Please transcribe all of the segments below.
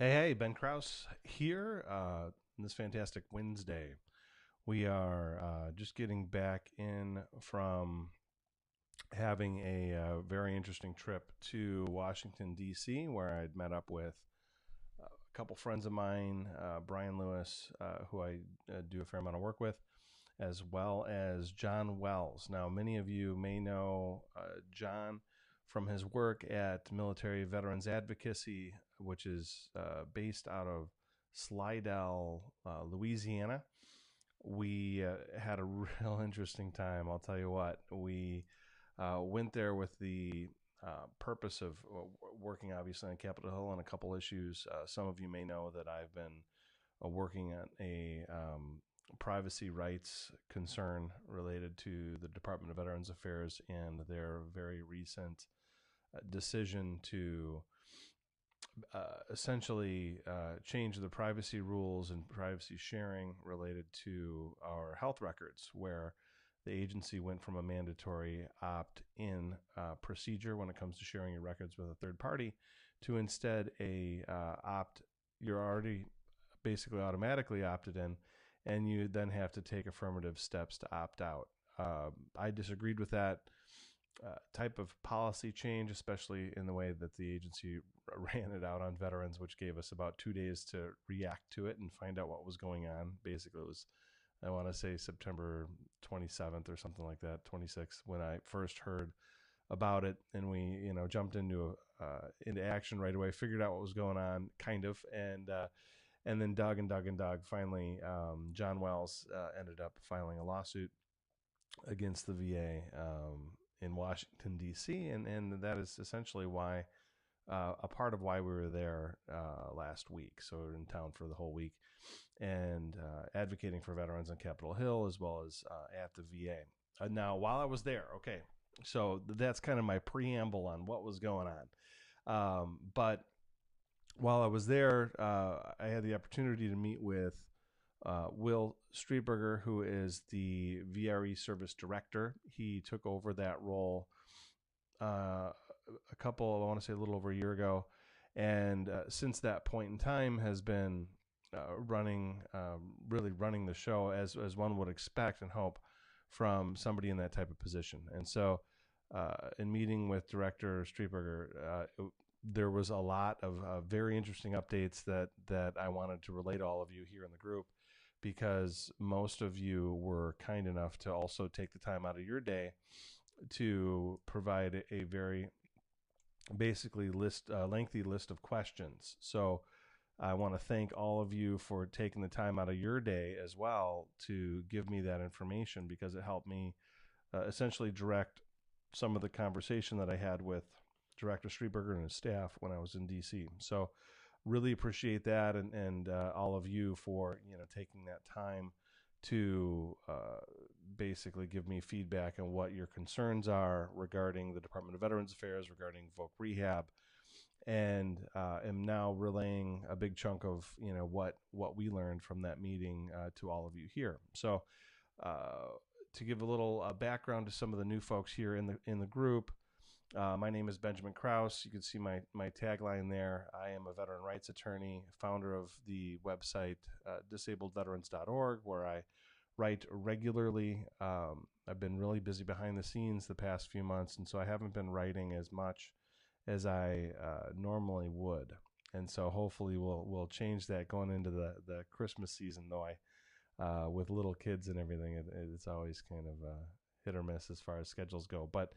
Hey, Ben Kraus here on this fantastic Wednesday. We are just getting back in from having a very interesting trip to Washington, D.C., where I'd met up with a couple friends of mine, Brian Lewis, who I do a fair amount of work with, as well as John Wells. Now, many of you may know John from his work at Military Veterans Advocacy, which is based out of Slidell, Louisiana. We had a real interesting time. I'll tell you what. We went there with the purpose of working, obviously, on Capitol Hill on a couple issues. Some of you may know that I've been working on a privacy rights concern related to the Department of Veterans Affairs and their very recent decision to essentially change the privacy rules and privacy sharing related to our health records, where the agency went from a mandatory opt-in procedure when it comes to sharing your records with a third party to instead you're already basically automatically opted in, and you then have to take affirmative steps to opt out. I disagreed with that type of policy change, especially in the way that the agency ran it out on veterans, which gave us about 2 days to react to it and find out what was going on. Basically, it was, I want to say, September 27th or something like that, 26th, when I first heard about it, and we, jumped into action right away, figured out what was going on, kind of, and then dug and dug and dug. Finally, John Wells ended up filing a lawsuit against the VA in Washington, D.C., and that is essentially why a part of why we were there last week. So we were in town for the whole week and advocating for veterans on Capitol Hill as well as at the VA. Now, while I was there, okay, so that's kind of my preamble on what was going on. But while I was there, I had the opportunity to meet with Will Streitberger, who is the VRE Service Director. He took over that role I want to say a little over a year ago. And since that point in time has been really running the show as one would expect and hope from somebody in that type of position. And so in meeting with Director Streitberger, there was a lot of very interesting updates that I wanted to relay to all of you here in the group, because most of you were kind enough to also take the time out of your day to provide a very basically lengthy list of questions. So I want to thank all of you for taking the time out of your day as well to give me that information, because it helped me essentially direct some of the conversation that I had with Director Streitberger and his staff when I was in DC. So really appreciate that, and all of you for taking that time to basically give me feedback on what your concerns are regarding the Department of Veterans Affairs, regarding Voc Rehab, and am now relaying a big chunk of what we learned from that meeting to all of you here. So to give a little background to some of the new folks here in the group. My name is Benjamin Kraus. You can see my tagline there. I am a veteran rights attorney, founder of the website disabledveterans.org, where I write regularly. I've been really busy behind the scenes the past few months, and so I haven't been writing as much as I normally would. And so hopefully we'll change that going into the Christmas season, though with little kids and everything, it's always kind of hit or miss as far as schedules go. But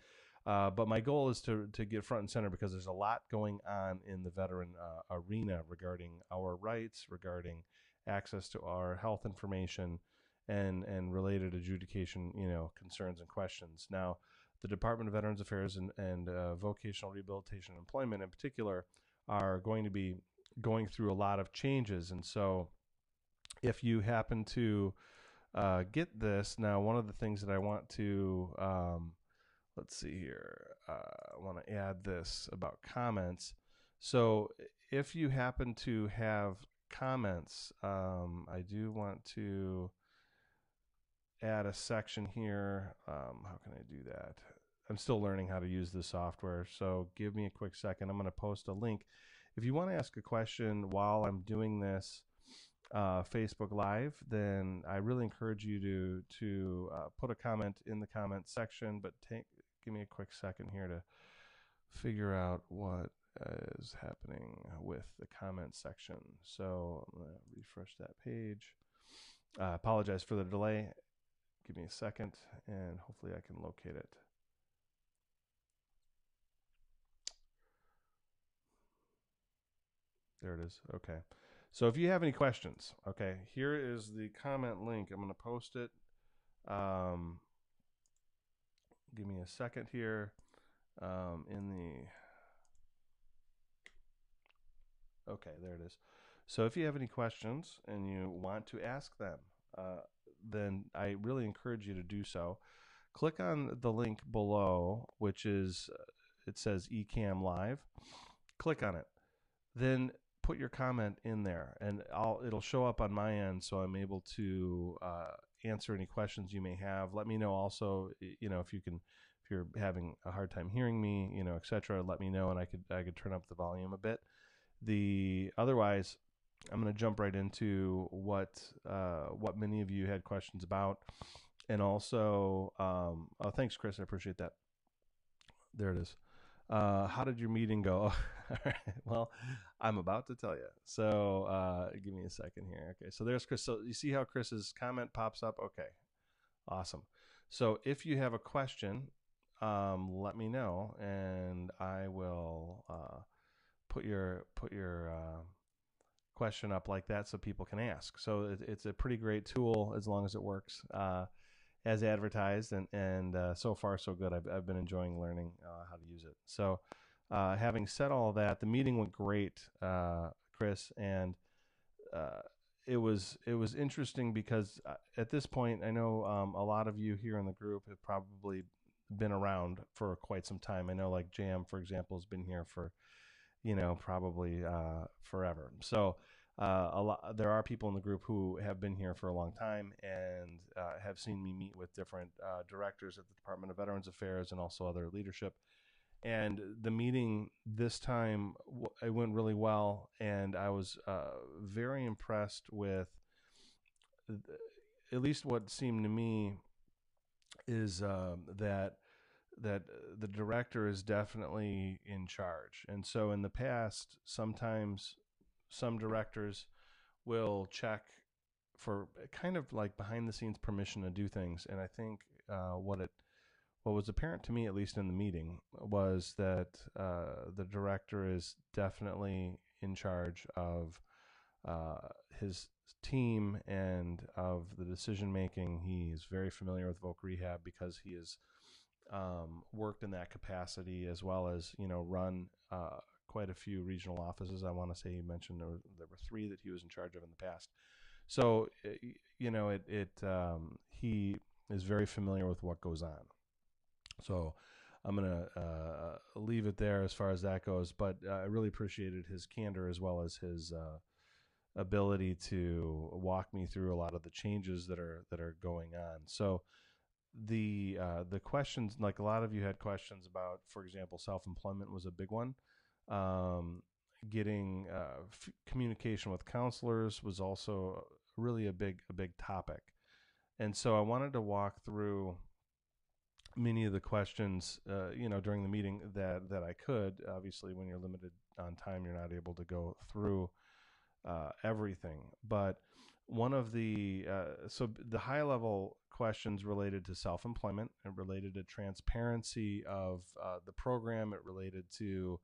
my goal is to get front and center, because there's a lot going on in the veteran arena regarding our rights, regarding access to our health information, and related adjudication, concerns and questions. Now, the Department of Veterans Affairs and Vocational Rehabilitation Employment in particular are going to be going through a lot of changes. And so if you happen to get this, now one of the things that I want to let's see here. I want to add this about comments. So if you happen to have comments, I do want to add a section here. How can I do that? I'm still learning how to use this software, so give me a quick second. I'm going to post a link. if you want to ask a question while I'm doing this Facebook Live, then I really encourage you to put a comment in the comment section. But give me a quick second here to figure out what is happening with the comment section. So I'm going to refresh that page. Apologize for the delay. Give me a second, and hopefully I can locate it. There it is. Okay. So if you have any questions, okay, here is the comment link. I'm going to post it. Give me a second here. Okay, there it is. So if you have any questions and you want to ask them, then I really encourage you to do so. Click on the link below, which is, it says eCam Live. Click on it. Then put your comment in there, and it'll show up on my end, so I'm able to answer any questions you may have. Let me know also, if you're having a hard time hearing me, etc. Let me know, and I could turn up the volume a bit. Otherwise, I'm going to jump right into what many of you had questions about, and also, thanks, Chris, I appreciate that. There it is. How did your meeting go? All right. Well, I'm about to tell you. So give me a second here. Okay. So there's Chris. So you see how Chris's comment pops up? Okay. Awesome. So if you have a question, let me know, and I will put your question up like that so people can ask. So it's a pretty great tool as long as it works as advertised, and so far so good. I've been enjoying learning how to use it. So having said all that, the meeting went great, Chris, and it was interesting because at this point, I know a lot of you here in the group have probably been around for quite some time. I know, like Jam, for example, has been here for probably forever. So there are people in the group who have been here for a long time and have seen me meet with different directors at the Department of Veterans Affairs and also other leadership. And the meeting this time, it went really well, and I was very impressed with at least what seemed to me is that the director is definitely in charge. And so in the past, sometimes some directors will check for kind of like behind the scenes permission to do things. And I think what was apparent to me, at least in the meeting, was that the director is definitely in charge of his team and of the decision making. He is very familiar with Voc Rehab because he has worked in that capacity, as well as run quite a few regional offices. I want to say he mentioned there were 3 that he was in charge of in the past. So he is very familiar with what goes on. So I'm gonna leave it there as far as that goes. But I really appreciated his candor as well as his ability to walk me through a lot of the changes that are going on. So the questions, like a lot of you had questions about, for example, self-employment was a big one. Getting communication with counselors was also really a big topic. And so I wanted to walk through many of the questions, during the meeting that I could. Obviously, when you're limited on time, you're not able to go through everything. But one of the high level questions related to self-employment, and related to transparency of the program, it related to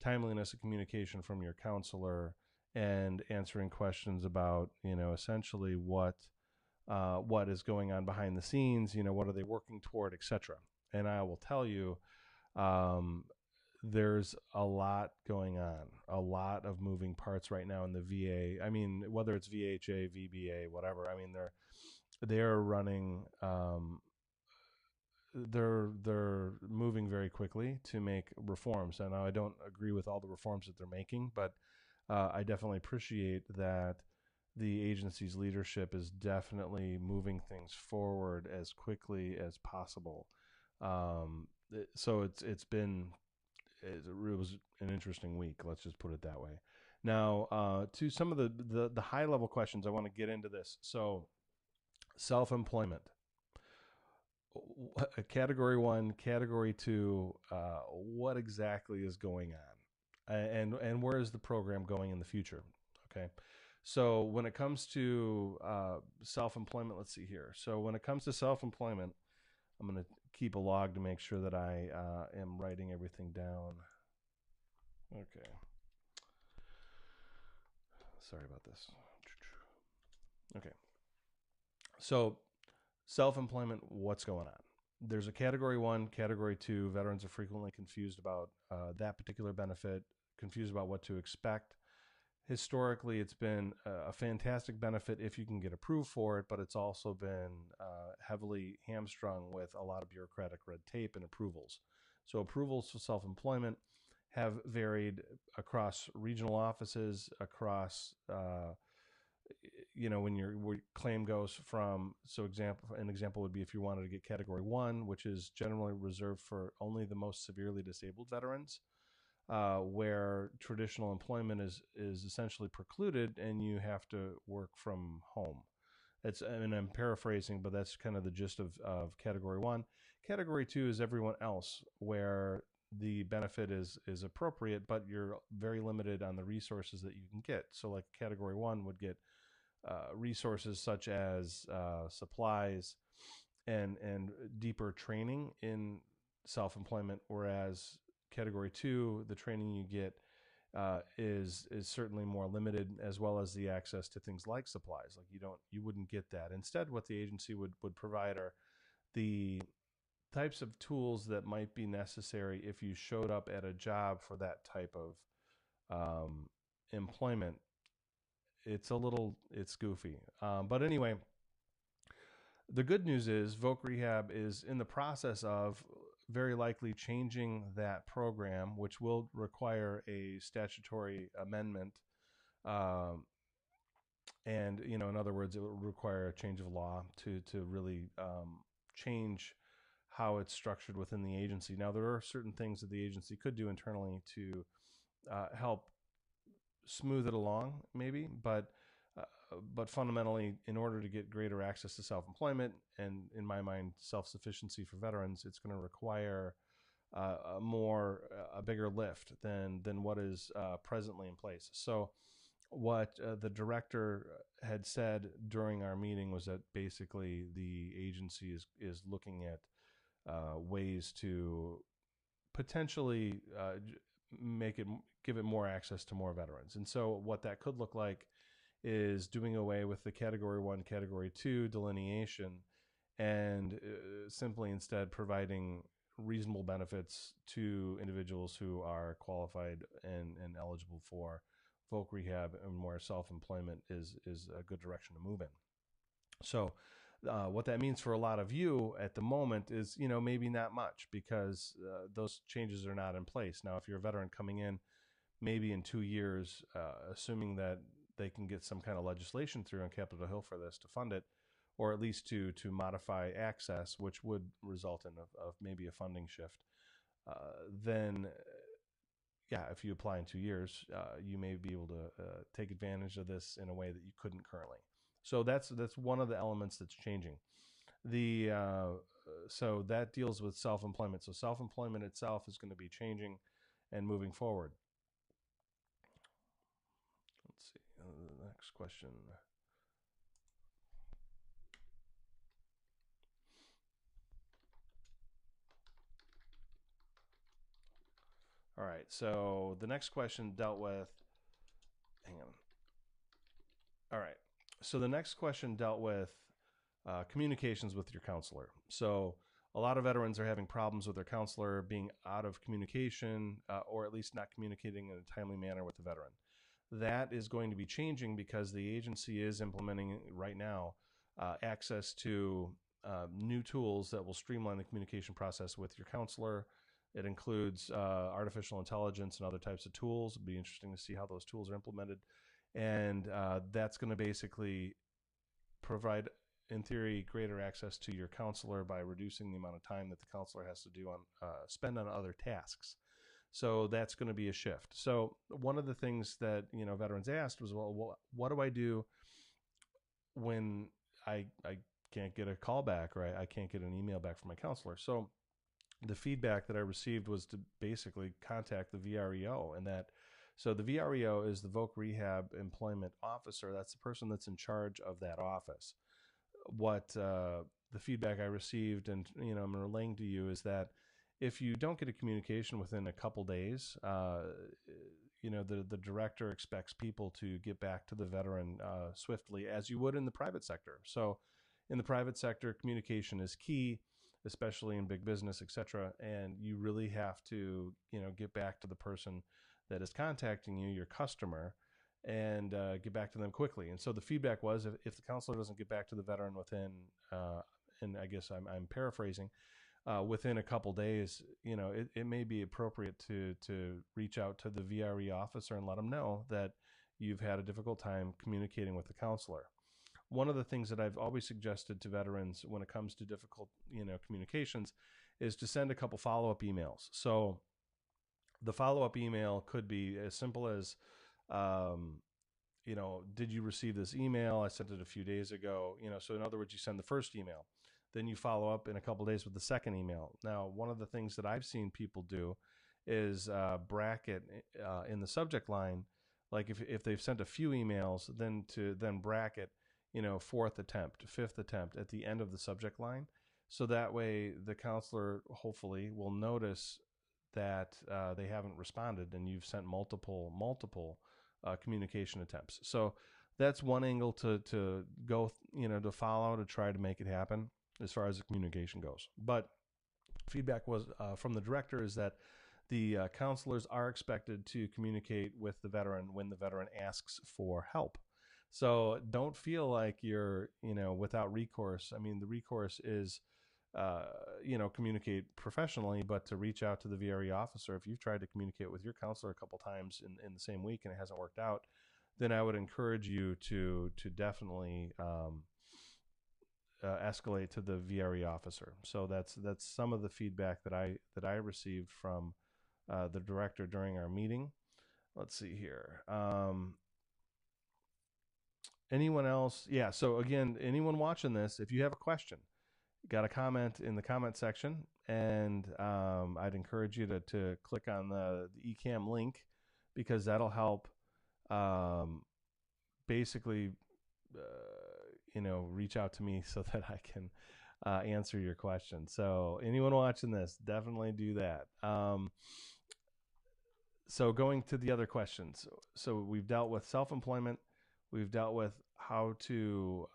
timeliness of communication from your counselor, and answering questions about essentially what is going on behind the scenes, what are they working toward, etc. And I will tell you, there's a lot going on, a lot of moving parts right now in the VA. I mean, whether it's VHA, VBA, whatever. I mean, they're running. They're moving very quickly to make reforms. And I don't agree with all the reforms that they're making, but I definitely appreciate that the agency's leadership is definitely moving things forward as quickly as possible. So it's been it was an interesting week. Let's just put it that way. Now, to some of the high level questions, I want to get into this. So, self-employment, category 1, category 2. What exactly is going on, and where is the program going in the future? Okay. So when it comes to self-employment, let's see here. So when it comes to self-employment, I'm going to keep a log to make sure that I am writing everything down. Okay. Sorry about this. Okay. So self-employment, what's going on? There's a category 1, category 2. Veterans are frequently confused about that particular benefit, confused about what to expect. Historically, it's been a fantastic benefit if you can get approved for it, but it's also been heavily hamstrung with a lot of bureaucratic red tape and approvals. So approvals for self-employment have varied across regional offices, across, when your claim goes from, an example would be if you wanted to get category 1, which is generally reserved for only the most severely disabled veterans, where traditional employment is essentially precluded and you have to work from home. I'm paraphrasing, but that's kind of the gist of category 1. Category 2 is everyone else, where the benefit is appropriate, but you're very limited on the resources that you can get. So like category 1 would get resources such as supplies and deeper training in self-employment, whereas category 2, the training you get is certainly more limited, as well as the access to things like supplies. Like you wouldn't get that. Instead, what the agency would provide are the types of tools that might be necessary if you showed up at a job for that type of employment. It's goofy. But anyway, the good news is Voc Rehab is in the process of very likely changing that program, which will require a statutory amendment. And, in other words, it will require a change of law to really change how it's structured within the agency. Now, there are certain things that the agency could do internally to help smooth it along, maybe, but fundamentally, in order to get greater access to self-employment and, in my mind, self-sufficiency for veterans, it's going to require a bigger lift than what is presently in place. So what the director had said during our meeting was that basically the agency is looking at ways to potentially give it more access to more veterans. And so what that could look like is doing away with the category 1, category 2 delineation, and simply instead providing reasonable benefits to individuals who are qualified and eligible for Voc Rehab, and where self-employment is a good direction to move in. So what that means for a lot of you at the moment is, maybe not much, because those changes are not in place. Now, if you're a veteran coming in, maybe in 2 years, assuming that they can get some kind of legislation through on Capitol Hill for this to fund it, or at least to modify access, which would result in maybe a funding shift, then if you apply in 2 years, you may be able to take advantage of this in a way that you couldn't currently. So that's one of the elements that's changing. So that deals with self-employment. So self-employment itself is going to be changing and moving forward. Let's see, the next question. All right, so the next question dealt with, hang on. All right, so the next question dealt with communications with your counselor. So a lot of veterans are having problems with their counselor being out of communication, or at least not communicating in a timely manner with the veteran. That is going to be changing because the agency is implementing right now access to new tools that will streamline the communication process with your counselor. It includes artificial intelligence and other types of tools. It'll be interesting to see how those tools are implemented. And that's going to basically provide, in theory, greater access to your counselor by reducing the amount of time that the counselor has to spend on other tasks. So that's going to be a shift. So one of the things that, veterans asked was, well, what do I do when I can't get a call back, or I can't get an email back from my counselor? So the feedback that I received was to basically contact the VREO, and so the VREO is the Voc Rehab Employment Officer. That's the person that's in charge of that office. What the feedback I received, and I'm relaying to you, is that if you don't get a communication within a couple days, the director expects people to get back to the veteran swiftly, as you would in the private sector. So in the private sector, communication is key, especially in big business, etc. And you really have to, get back to the person that is contacting you, your customer, and get back to them quickly. And so the feedback was, if the counselor doesn't get back to the veteran within, and I guess I'm paraphrasing, within a couple days, it may be appropriate to reach out to the VRE officer and let them know that you've had a difficult time communicating with the counselor. One of the things that I've always suggested to veterans when it comes to difficult, communications, is to send a couple follow-up emails. So the follow-up email could be as simple as, did you receive this email? I sent it a few days ago. So in other words, you send the first email, then you follow up in a couple of days with the second email. Now, one of the things that I've seen people do is bracket in the subject line, like if they've sent a few emails, then bracket, fourth attempt, fifth attempt at the end of the subject line. So that way the counselor hopefully will notice that they haven't responded and you've sent multiple communication attempts. So that's one angle to go, to follow, to try to make it happen as far as the communication goes. But feedback was from the director is that the counselors are expected to communicate with the veteran when the veteran asks for help. So don't feel like you're, without recourse. I mean, the recourse is, communicate professionally, but to reach out to the VRE officer. If you've tried to communicate with your counselor a couple times in the same week and it hasn't worked out, then I would encourage you to definitely escalate to the VRE officer. So that's some of the feedback that I received from the director during our meeting. Let's see here. Anyone else? Yeah. So again, anyone watching this, if you have a question, got a comment in the comment section, and I'd encourage you to click on the eCam link, because that'll help basically reach out to me so that I can answer your question. So anyone watching this, definitely do that. So going to the other questions. So we've dealt with self-employment. We've dealt with how to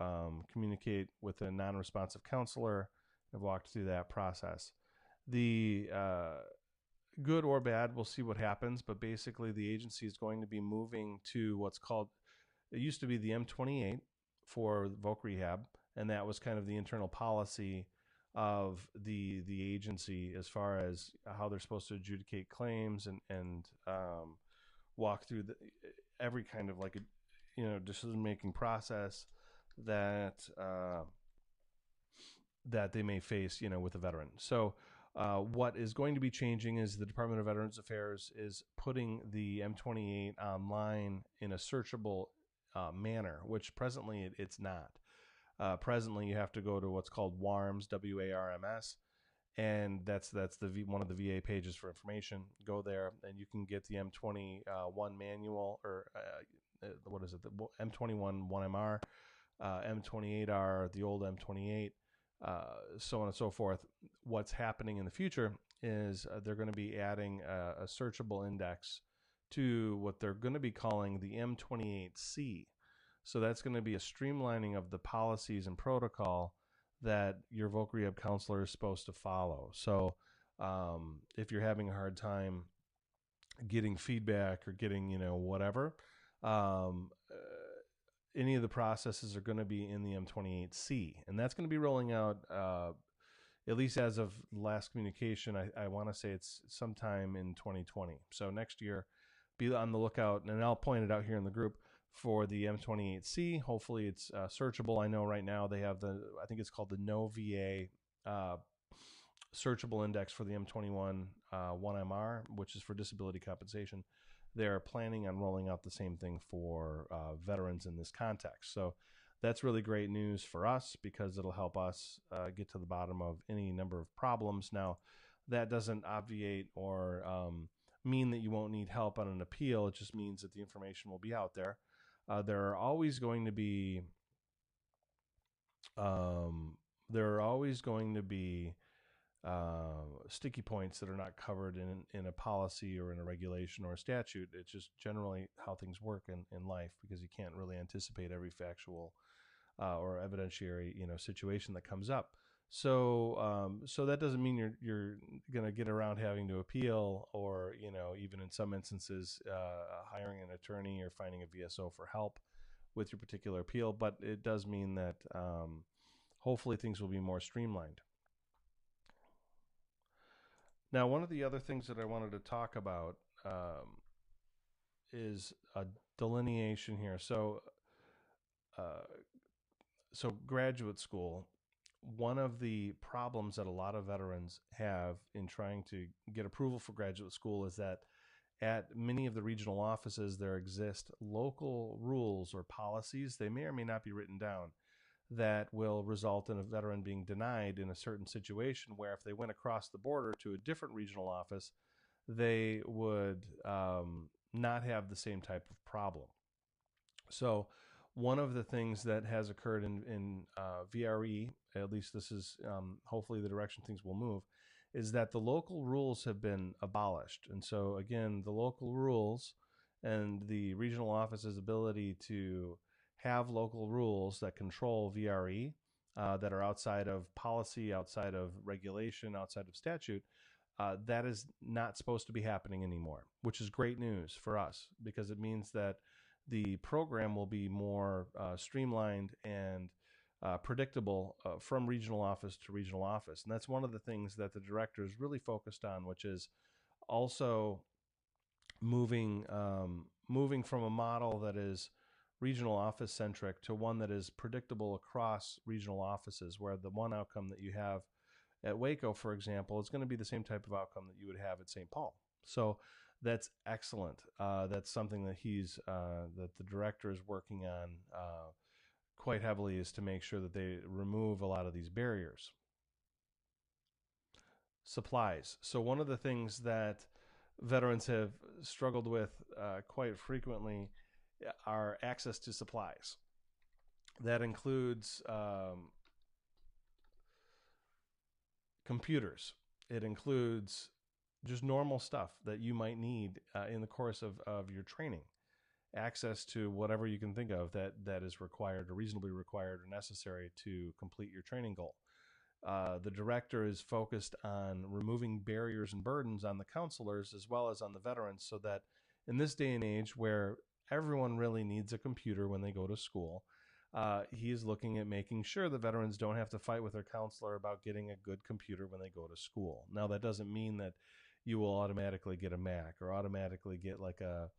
communicate with a non-responsive counselor. I've walked through that process. The good or bad, we'll see what happens, but basically the agency is going to be moving to what's called, it used to be the M28 for Voc Rehab, and that was kind of the internal policy of the agency as far as how they're supposed to adjudicate claims and walk through every kind of like a decision-making process that that they may face, with a veteran. So what is going to be changing is the Department of Veterans Affairs is putting the M28 online in a searchable manner, which presently it's not. Presently, you have to go to what's called WARMS, WARMS, and that's one of the VA pages for information. Go there, and you can get the M21 manual, or what is it? The M21 1MR, M28R, the old M28, so on and so forth. What's happening in the future is they're going to be adding a searchable index to what they're going to be calling the M28C. So that's going to be a streamlining of the policies and protocol that your Voc Rehab counselor is supposed to follow. So if you're having a hard time getting feedback or getting, whatever, any of the processes are going to be in the M28C. And that's going to be rolling out, at least as of last communication, I want to say it's sometime in 2020. So next year, be on the lookout, and I'll point it out here in the group, for the M28C. Hopefully it's searchable. I know right now they have I think it's called the No VA searchable index for the M21 1MR, which is for disability compensation. They're planning on rolling out the same thing for veterans in this context. So that's really great news for us because it'll help us get to the bottom of any number of problems. Now, that doesn't obviate or mean that you won't need help on an appeal. It just means that the information will be out there. There are always going to be sticky points that are not covered in a policy or in a regulation or a statute. It's just generally how things work in life, because you can't really anticipate every factual or evidentiary situation that comes up. So so that doesn't mean you're going to get around having to appeal, or even in some instances hiring an attorney or finding a VSO for help with your particular appeal. But it does mean that hopefully things will be more streamlined. Now, one of the other things that I wanted to talk about is a delineation here. So graduate school, one of the problems that a lot of veterans have in trying to get approval for graduate school is that at many of the regional offices, there exist local rules or policies, they may or may not be written down, that will result in a veteran being denied in a certain situation, where if they went across the border to a different regional office, they would not have the same type of problem. So one of the things that has occurred in VRE, at least this is hopefully the direction things will move, is that the local rules have been abolished. And so again, the local rules and the regional office's ability to have local rules that control VRE that are outside of policy, outside of regulation, outside of statute, that is not supposed to be happening anymore, which is great news for us, because it means that the program will be more streamlined and predictable from regional office to regional office. And that's one of the things that the director is really focused on, which is also moving from a model that is regional office centric to one that is predictable across regional offices, where the one outcome that you have at Waco, for example, is going to be the same type of outcome that you would have at St. Paul. So that's excellent. That's something that that the director is working on quite heavily, is to make sure that they remove a lot of these barriers. Supplies. So one of the things that veterans have struggled with quite frequently are access to supplies. That includes computers. It includes just normal stuff that you might need in the course of your training. Access to whatever you can think of that is required or reasonably required or necessary to complete your training goal. The director is focused on removing barriers and burdens on the counselors as well as on the veterans, so that in this day and age where everyone really needs a computer when they go to school, he is looking at making sure the veterans don't have to fight with their counselor about getting a good computer when they go to school. Now, that doesn't mean that you will automatically get a Mac or automatically get like a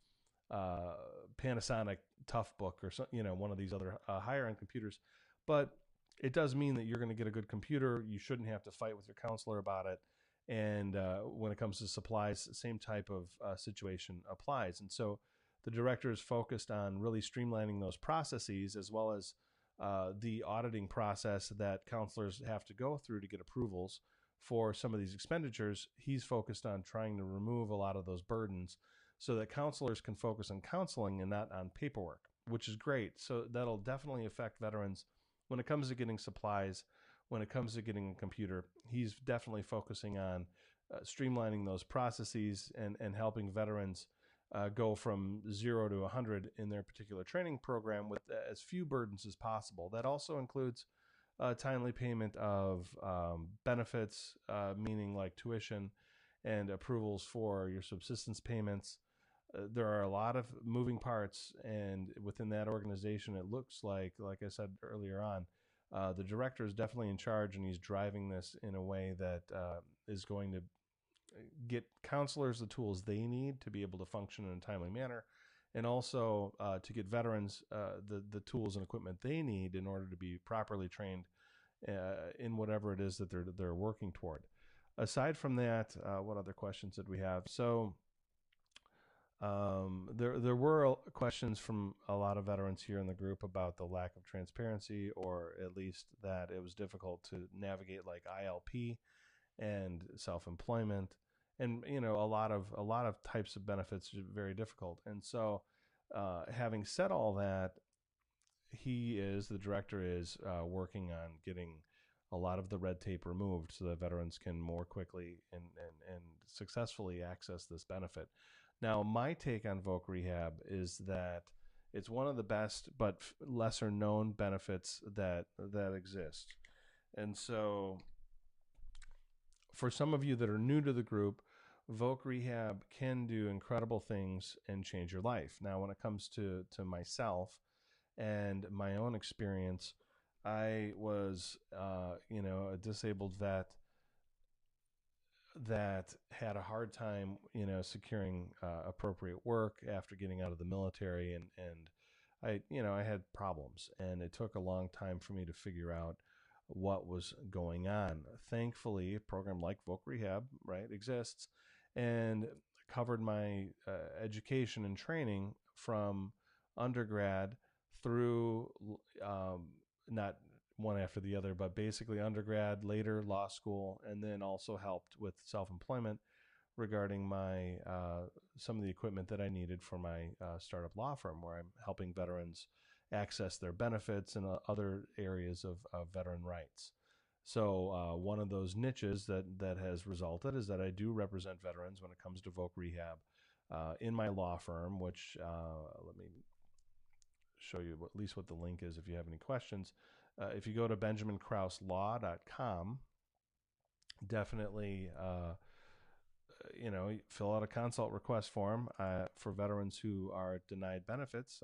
Panasonic Toughbook or one of these other higher end computers, but it does mean that you're going to get a good computer. You shouldn't have to fight with your counselor about it. And when it comes to supplies, the same type of situation applies. And so the director is focused on really streamlining those processes, as well as the auditing process that counselors have to go through to get approvals for some of these expenditures. He's focused on trying to remove a lot of those burdens so that counselors can focus on counseling and not on paperwork, which is great. So that'll definitely affect veterans when it comes to getting supplies, when it comes to getting a computer. He's definitely focusing on streamlining those processes and helping veterans go from 0 to 100 in their particular training program with as few burdens as possible. That also includes timely payment of benefits, meaning like tuition, and approvals for your subsistence payments. There are a lot of moving parts, and within that organization, it looks like I said earlier on, the director is definitely in charge, and he's driving this in a way that is going to get counselors the tools they need to be able to function in a timely manner, and also to get veterans the tools and equipment they need in order to be properly trained in whatever it is that they're working toward. aside from that, what other questions did we have? So there were questions from a lot of veterans here in the group about the lack of transparency, or at least that it was difficult to navigate like ILP and self-employment, and a lot of types of benefits are very difficult. And so, having said all that, the director is working on getting a lot of the red tape removed so that veterans can more quickly and successfully access this benefit. Now, my take on Voc Rehab is that it's one of the best but lesser known benefits that exist. And so for some of you that are new to the group, Voc Rehab can do incredible things and change your life. Now, when it comes to myself and my own experience, I was, a disabled vet that had a hard time, securing appropriate work after getting out of the military, and I had problems, and it took a long time for me to figure out what was going on. Thankfully, a program like Voc Rehab, right, exists, and covered my education and training from undergrad through not one after the other, but basically undergrad, later law school, and then also helped with self-employment regarding my some of the equipment that I needed for my startup law firm, where I'm helping veterans access their benefits and other areas of veteran rights. So one of those niches that has resulted is that I do represent veterans when it comes to Voc Rehab in my law firm, which let me show you at least what the link is if you have any questions. If you go to benjaminkrauslaw.com, definitely fill out a consult request form for veterans who are denied benefits.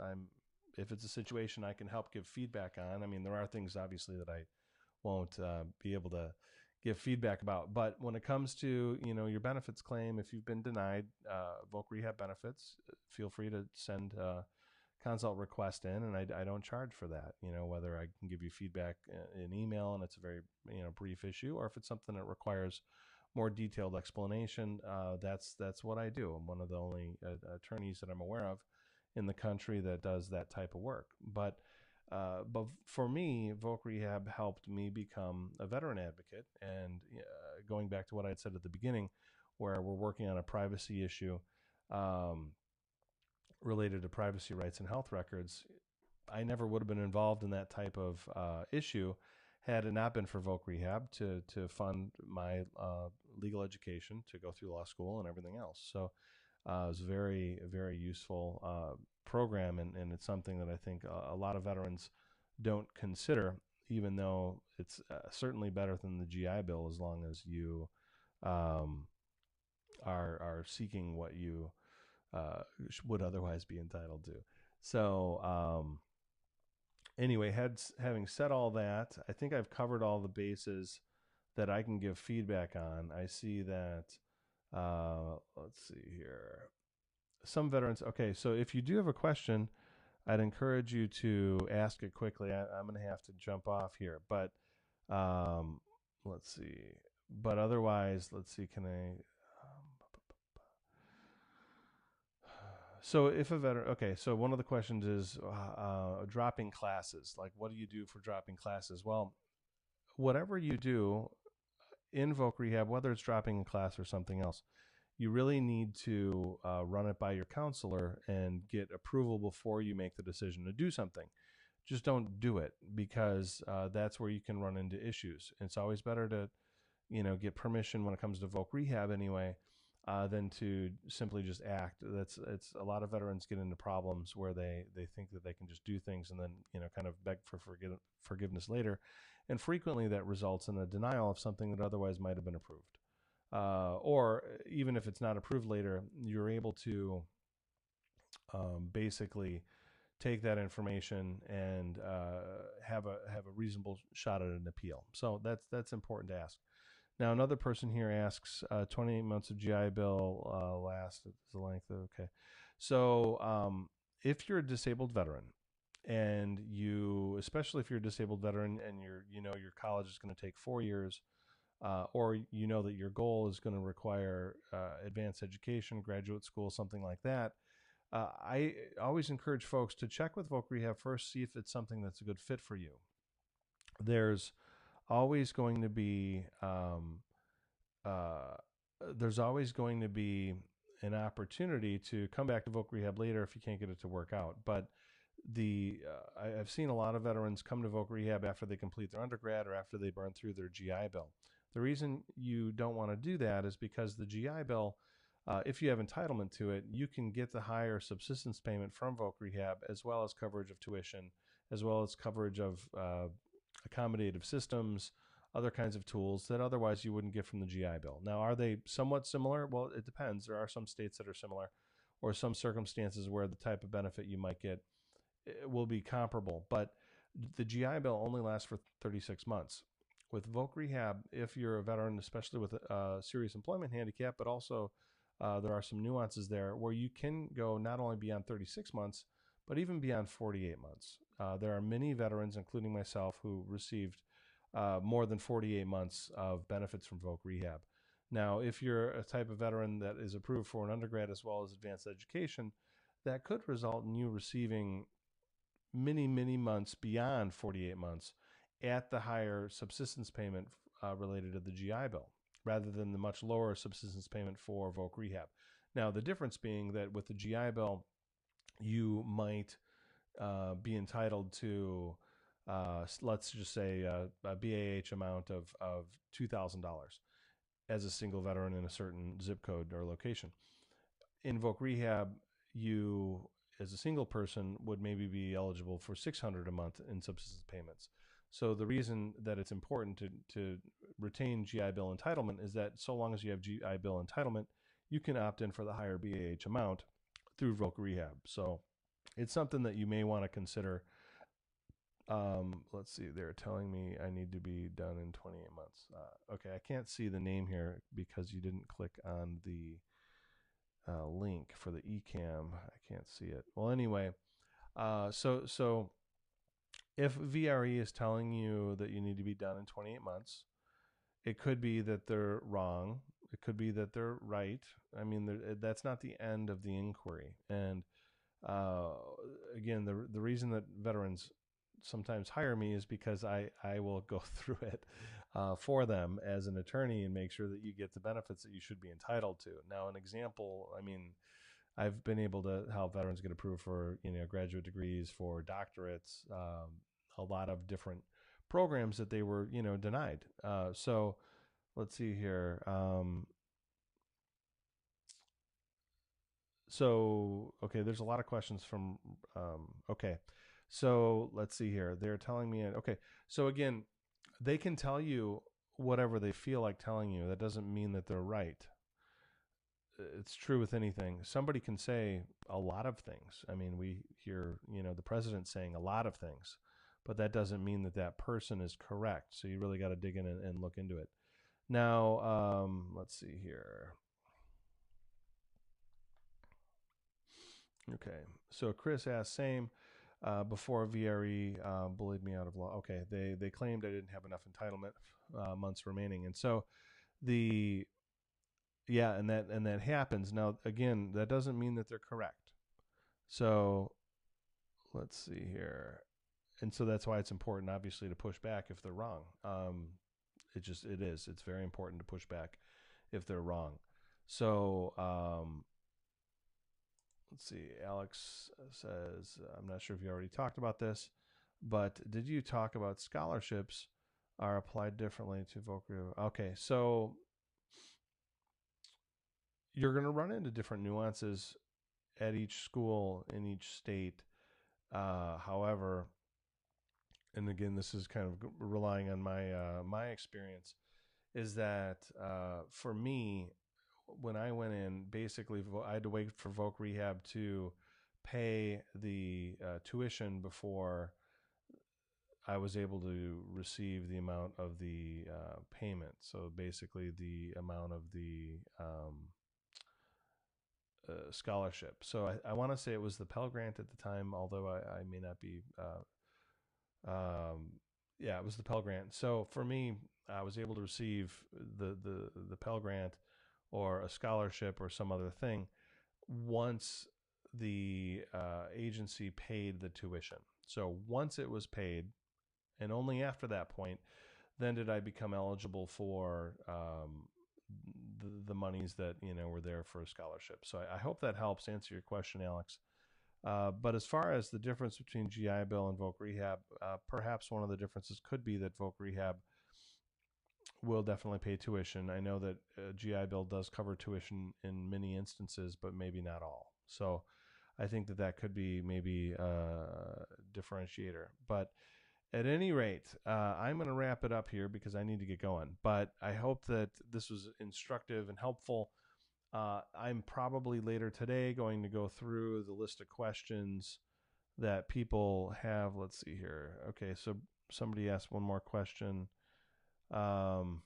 If it's a situation I can help give feedback on. I mean, there are things obviously that I won't be able to give feedback about, but when it comes to your benefits claim, if you've been denied Voc Rehab benefits, feel free to send consult request in, and I don't charge for that. Whether I can give you feedback in email and it's a very brief issue, or if it's something that requires more detailed explanation, that's what I do. I'm one of the only attorneys that I'm aware of in the country that does that type of work. But for me, Voc Rehab helped me become a veteran advocate. And going back to what I had said at the beginning, where we're working on a privacy issue related to privacy rights and health records, I never would have been involved in that type of issue had it not been for Voc Rehab to fund my legal education, to go through law school and everything else. So it was a very, very useful program, and it's something that I think a lot of veterans don't consider, even though it's certainly better than the GI Bill, as long as you are seeking what you would otherwise be entitled to. So anyway, having said all that, I think I've covered all the bases that I can give feedback on. I see that, let's see here. Some veterans, okay, so if you do have a question, I'd encourage you to ask it quickly. I'm going to have to jump off here, but let's see. But otherwise, let's see, can I... So if a veteran, okay, so one of the questions is dropping classes. Like, what do you do for dropping classes? Well, whatever you do in Voc Rehab, whether it's dropping a class or something else, you really need to run it by your counselor and get approval before you make the decision to do something. Just don't do it, because that's where you can run into issues. It's always better to, get permission when it comes to Voc Rehab anyway, than to simply just act. It's a lot of veterans get into problems where they think that they can just do things and then kind of beg for forgiveness later, and frequently that results in a denial of something that otherwise might have been approved. Or even if it's not approved later, you're able to basically take that information and have a reasonable shot at an appeal. So that's important to ask. Now, another person here asks, 28 months of GI Bill last, the length of, okay. So if you're a disabled veteran, and especially if you're a disabled veteran and your college is going to take 4 years, or you know that your goal is going to require advanced education, graduate school, something like that, I always encourage folks to check with Voc Rehab first, see if it's something that's a good fit for you. There's always going to be uh, an opportunity to come back to Voc Rehab later if you can't get it to work out. But I've seen a lot of veterans come to Voc Rehab after they complete their undergrad or after they burn through their GI Bill. The reason you don't want to do that is because the GI Bill, if you have entitlement to it, you can get the higher subsistence payment from Voc Rehab, as well as coverage of tuition, as well as coverage of accommodative systems, other kinds of tools that otherwise you wouldn't get from the GI Bill. Now, are they somewhat similar? Well, it depends. There are some states that are similar, or some circumstances where the type of benefit you might get will be comparable. But the GI Bill only lasts for 36 months. With Voc Rehab, if you're a veteran, especially with a serious employment handicap, but also there are some nuances there where you can go not only beyond 36 months, but even beyond 48 months. There are many veterans, including myself, who received more than 48 months of benefits from Voc Rehab. Now, if you're a type of veteran that is approved for an undergrad as well as advanced education, that could result in you receiving many, many months beyond 48 months at the higher subsistence payment related to the GI Bill, rather than the much lower subsistence payment for Voc Rehab. Now, the difference being that with the GI Bill, you might be entitled to, let's just say, a BAH amount of $2,000 as a single veteran in a certain zip code or location. In Voc Rehab, you, as a single person, would maybe be eligible for $600 a month in subsistence payments. So the reason that it's important to retain GI Bill entitlement is that so long as you have GI Bill entitlement, you can opt in for the higher BAH amount through Voc Rehab. So it's something that you may want to consider. Let's see, they're telling me I need to be done in 28 months. Okay, I can't see the name here because you didn't click on the link for the eCam. I can't see it. Well, anyway, so if VRE is telling you that you need to be done in 28 months, it could be that they're wrong. It could be that they're right. I mean, that's not the end of the inquiry. And again, the reason that veterans sometimes hire me is because I will go through it for them as an attorney and make sure that you get the benefits that you should be entitled to. Now, an example, I mean, I've been able to help veterans get approved for, graduate degrees, for doctorates, a lot of different programs that they were, denied. So let's see here. Okay, there's a lot of questions from, okay. So let's see here. They're telling me, okay. So again, they can tell you whatever they feel like telling you. That doesn't mean that they're right. It's true with anything. Somebody can say a lot of things. I mean, we hear, the president saying a lot of things, but that doesn't mean that that person is correct. So you really got to dig in and look into it. Now, let's see here. Okay, so Chris asked, same, before VRE bullied me out of law. Okay, they claimed I didn't have enough entitlement months remaining, and so and that happens. Now, again, that doesn't mean that they're correct. So let's see here, and so that's why it's important, obviously, to push back if they're wrong. It's very important to push back if they're wrong. So let's see. Alex says, I'm not sure if you already talked about this, but did you talk about scholarships are applied differently to Voc Rehab? Okay, so you're going to run into different nuances at each school in each state. However, and again, this is kind of relying on my experience, is that for me, when I went in, basically I had to wait for Voc Rehab to pay the tuition before I was able to receive the amount of the payment. So basically the amount of the scholarship. So I want to say it was the Pell Grant at the time, although I may not be Yeah, it was the Pell Grant. So for me, I was able to receive the Pell Grant or a scholarship or some other thing once the agency paid the tuition. So once it was paid, and only after that point, then did I become eligible for the monies that were there for a scholarship. So I hope that helps answer your question, Alex. But as far as the difference between GI Bill and Voc Rehab, perhaps one of the differences could be that Voc Rehab will definitely pay tuition. I know that GI Bill does cover tuition in many instances, but maybe not all. So I think that that could be maybe a differentiator. But at any rate, I'm going to wrap it up here because I need to get going. But I hope that this was instructive and helpful. I'm probably later today going to go through the list of questions that people have. Let's see here. Okay, so somebody asked one more question. Um,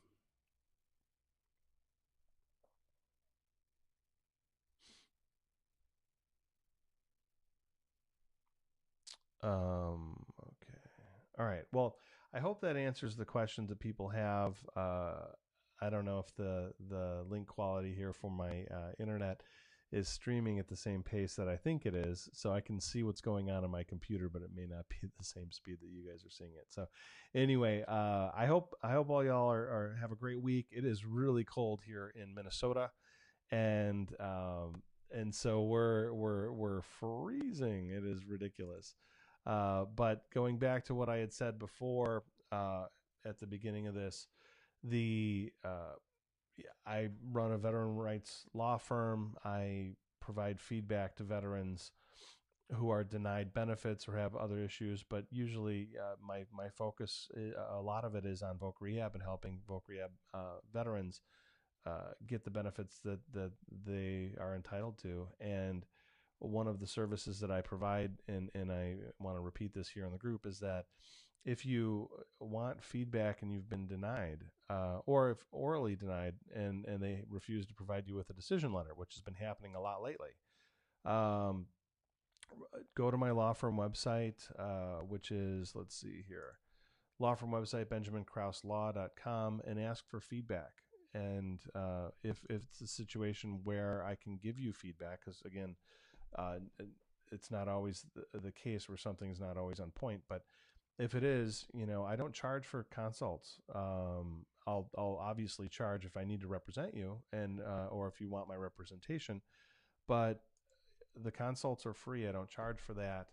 okay. All right. Well, I hope that answers the questions that people have. I don't know if the link quality here for my internet is streaming at the same pace that I think it is, so I can see what's going on my computer, but it may not be at the same speed that you guys are seeing it. So, anyway, I hope all y'all have a great week. It is really cold here in Minnesota, and so we're freezing. It is ridiculous. But going back to what I had said before at the beginning of this, the I run a veteran rights law firm. I provide feedback to veterans who are denied benefits or have other issues, but usually my focus, a lot of it is on Voc Rehab and helping Voc Rehab veterans get the benefits that they are entitled to. And one of the services that I provide, and I want to repeat this here in the group, is that if you want feedback and you've been denied, or if orally denied, and they refuse to provide you with a decision letter, which has been happening a lot lately, um, go to my law firm website, which is, let's see here, law firm website, benjaminkrauselaw.com, and ask for feedback. And if it's a situation where I can give you feedback, because again, uh, it's not always the case where something's not always on point, but if it is, I don't charge for consults. I'll obviously charge if I need to represent you, and or if you want my representation, but the consults are free. I don't charge for that.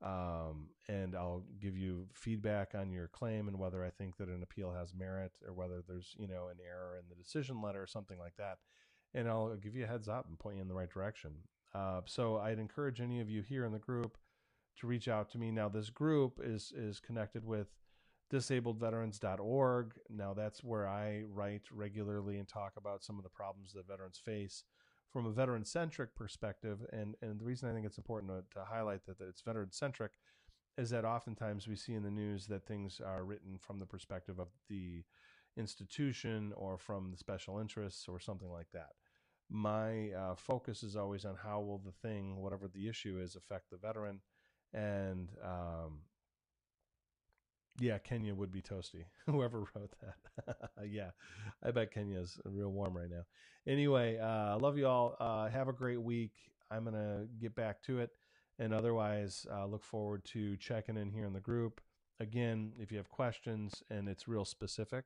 And I'll give you feedback on your claim and whether I think that an appeal has merit or whether there's, an error in the decision letter or something like that. And I'll give you a heads up and point you in the right direction. So I'd encourage any of you here in the group to reach out to me. Now, this group is connected with disabledveterans.org. Now, that's where I write regularly and talk about some of the problems that veterans face from a veteran-centric perspective. And the reason I think it's important to highlight that it's veteran-centric is that oftentimes we see in the news that things are written from the perspective of the institution or from the special interests or something like that. My focus is always on how will the thing, whatever the issue is, affect the veteran. And yeah, Kenya would be toasty. Whoever wrote that. Yeah, I bet Kenya's real warm right now. Anyway, I love you all. Have a great week. I'm going to get back to it. And otherwise, look forward to checking in here in the group. Again, if you have questions and it's real specific,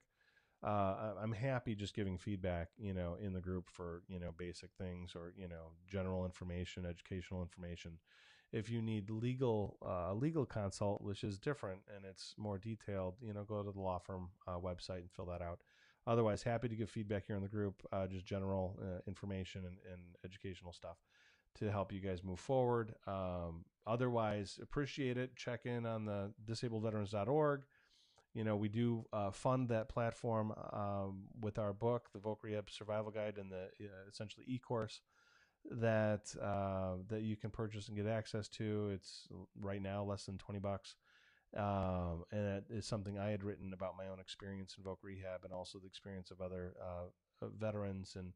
I'm happy just giving feedback, in the group for, basic things or, general information, educational information. If you need legal consult, which is different and it's more detailed, go to the law firm website and fill that out. Otherwise, happy to give feedback here in the group, just general information and educational stuff to help you guys move forward. Otherwise, appreciate it. Check in on the disabledveterans.org. We do fund that platform with our book, the Voc Rehab Survival Guide, and the essentially e-course that you can purchase and get access to. It's right now less than $20, and it is something I had written about my own experience in Voc Rehab and also the experience of other veterans and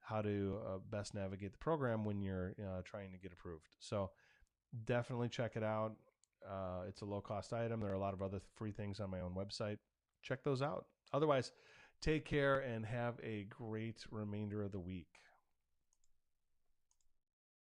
how to best navigate the program when you're trying to get approved. So definitely check it out. It's a low-cost item. There are a lot of other free things on my own website. Check those out. Otherwise, take care and have a great remainder of the week.